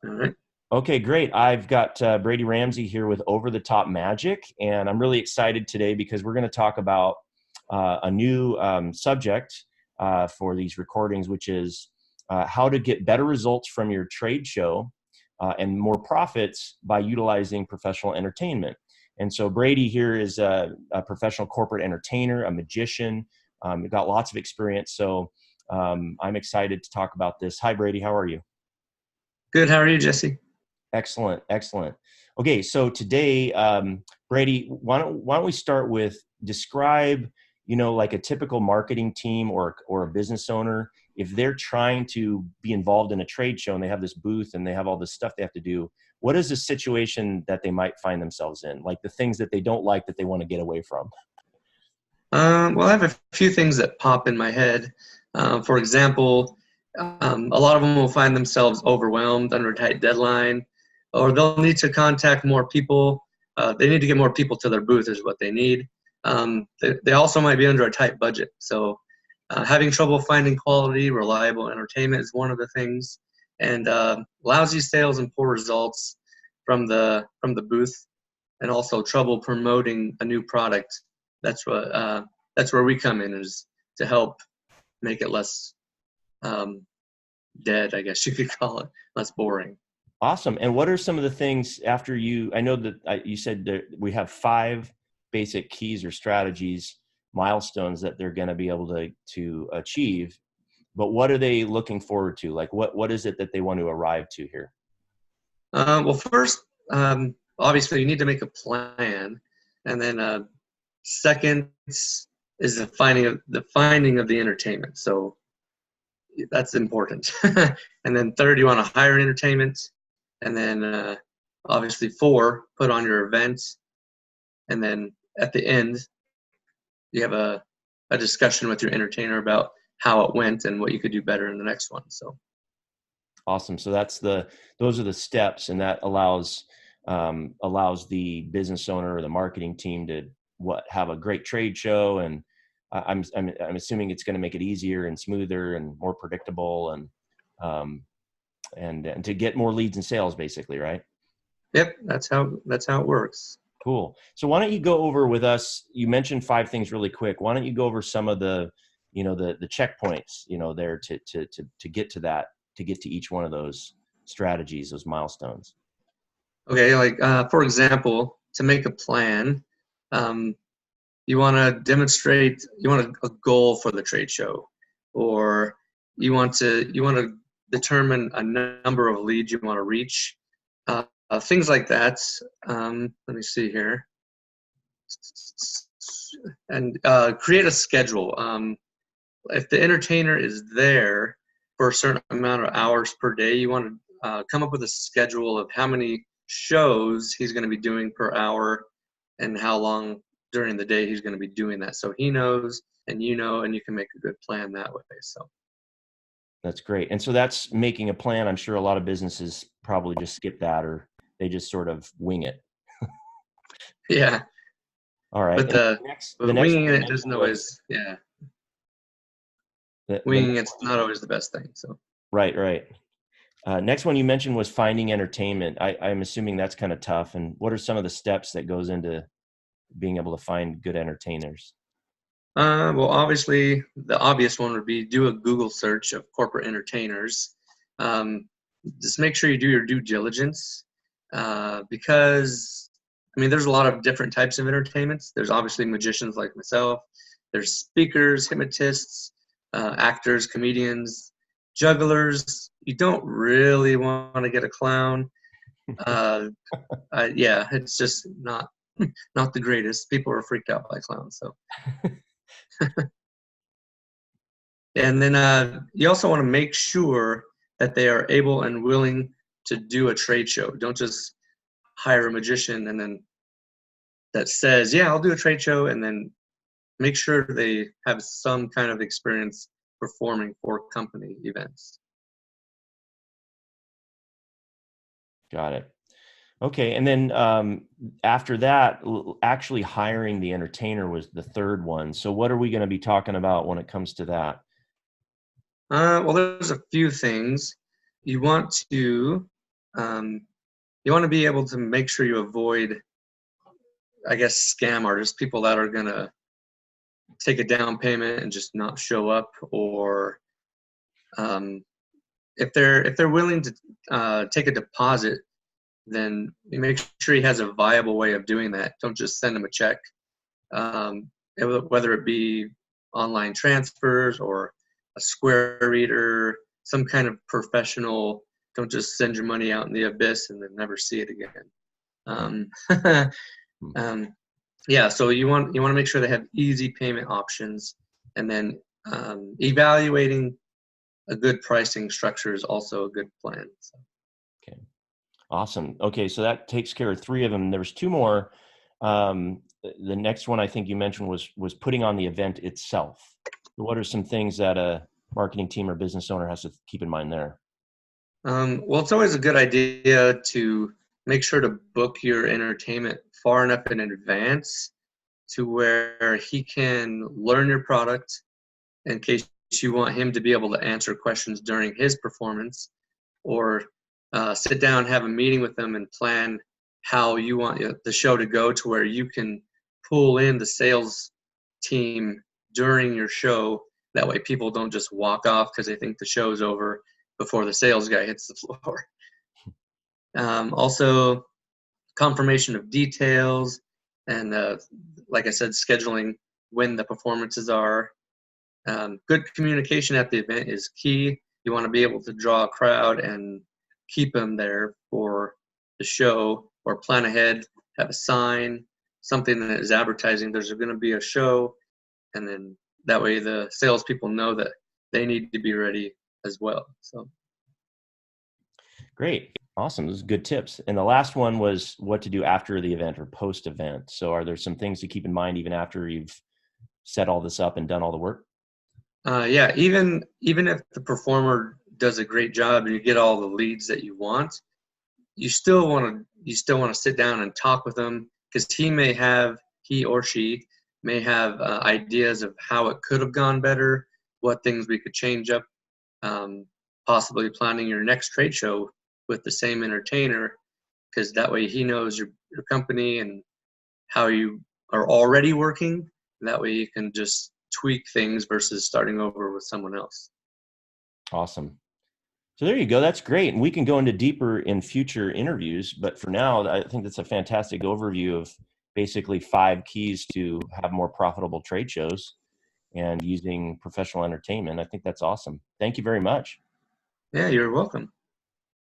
All right. Okay, great. I've got Brady Ramsey here with Over the Top Magic, and I'm really excited today because we're going to talk about a new subject for these recordings, which is how to get better results from your trade show and more profits by utilizing professional entertainment. And so Brady here is a professional corporate entertainer, a magician. Got lots of experience, so I'm excited to talk about this. Hi, Brady. How are you? Good. How are you, Jesse? Excellent, excellent. Okay, so today, Brady, why don't we start with describe, like a typical marketing team or a business owner, if they're trying to be involved in a trade show and they have this booth and they have all this stuff they have to do, what is the situation that they might find themselves in? Like the things that they don't like that they want to get away from? Well, I have a few things that pop in my head. For example, a lot of them will find themselves overwhelmed under a tight deadline, or they'll need to contact more people. They need to get more people to their booth is what they need. They also might be under a tight budget. So having trouble finding quality, reliable entertainment is one of the things. And lousy sales and poor results from the booth, and also trouble promoting a new product. That's what that's where we come in, is to help make it less um, dead, I guess you could call it, less boring. Awesome. And what are some of the things after I know that you said that we have five basic keys or strategies, milestones that they're going to be able to achieve, but what are they looking forward to? Like what is it that they want to arrive to here? Well, first, obviously, you need to make a plan, and then second is the finding of the entertainment. So that's important. And then third, you want to hire entertainment, and then obviously four, put on your event, and then at the end, you have a discussion with your entertainer about how it went and what you could do better in the next one. So Awesome. So those are the steps, and that allows the business owner or the marketing team to have a great trade show, and I'm assuming it's going to make it easier and smoother and more predictable, um, and to get more leads and sales, basically, right? yep, that's how it works. Cool. So why don't you go over with us? You mentioned five things really quick. Why don't you go over some of the checkpoints, there to get to that, to get to each one of those strategies, those milestones. Okay, like for example, to make a plan, um, you want to demonstrate, you want a goal for the trade show, or you want to determine a number of leads you want to reach, things like that. Let me see here, and create a schedule. If the entertainer is there for a certain amount of hours per day, you want to come up with a schedule of how many shows he's going to be doing per hour and how long during the day he's going to be doing that. So he knows and you know, and you can make a good plan that way. So, That's great. And so that's making a plan. I'm sure a lot of businesses probably just skip that, or they just sort of wing it. yeah, All right. but And the the but next winging one you it mentioned doesn't was always, yeah, the winging next it's not always the best thing. So, right, right. Next one you mentioned was finding entertainment. I'm assuming that's kind of tough. And what are some of the steps that goes into being able to find good entertainers? well, obviously, the obvious one would be do a Google search of corporate entertainers. Um, just make sure you do your due diligence, because, I mean, there's a lot of different types of entertainments. There's obviously magicians like myself, there's speakers, hypnotists, actors, comedians, jugglers. You don't really want to get a clown. Uh, yeah, it's just not the greatest. People are freaked out by clowns. So. And then you also want to make sure that they are able and willing to do a trade show. Don't just hire a magician and then that says, yeah, I'll do a trade show, and then make sure they have some kind of experience performing for company events. Got it. Okay. And then after that, actually hiring the entertainer was the third one. So what are we going to be talking about when it comes to that? Well, there's a few things. You want to um, you want to be able to make sure you avoid, I guess, scam artists, people that are going to take a down payment and just not show up, or um, if they're willing to take a deposit, then you make sure he has a viable way of doing that. Don't just send him a check, whether it be online transfers or a Square reader, some kind of professional. Don't just send your money out in the abyss and then never see it again. Um, um, yeah, so you want to make sure they have easy payment options, and then evaluating a good pricing structure is also a good plan. So. Okay. Awesome. Okay, so that takes care of 3 of them. There was 2 more. The next one I think you mentioned was putting on the event itself. What are some things that a marketing team or business owner has to keep in mind there? Well, it's always a good idea to make sure to book your entertainment far enough in advance to where he can learn your product in case you want him to be able to answer questions during his performance, or sit down, have a meeting with them, and plan how you want the show to go to where you can pull in the sales team during your show. That way people don't just walk off because they think the show's over before the sales guy hits the floor. Also, confirmation of details, and like I said, scheduling when the performances are. Good communication at the event is key. You want to be able to draw a crowd and keep them there for the show, or plan ahead, have a sign, something that is advertising there's going to be a show, and then that way the salespeople know that they need to be ready as well. So. Great. Awesome. Those are good tips. And the last one was what to do after the event or post event. So are there some things to keep in mind even after you've set all this up and done all the work? Yeah, even if the performer does a great job and you get all the leads that you want, you still want to sit down and talk with them, because he or she may have ideas of how it could have gone better, what things we could change up, um, possibly planning your next trade show with the same entertainer, because that way he knows your company and how you are already working. And that way you can just tweak things versus starting over with someone else. Awesome. So there you go. That's great. And we can go into deeper in future interviews. But for now, I think that's a fantastic overview of basically 5 keys to have more profitable trade shows and using professional entertainment. I think that's awesome. Thank you very much. Yeah, you're welcome.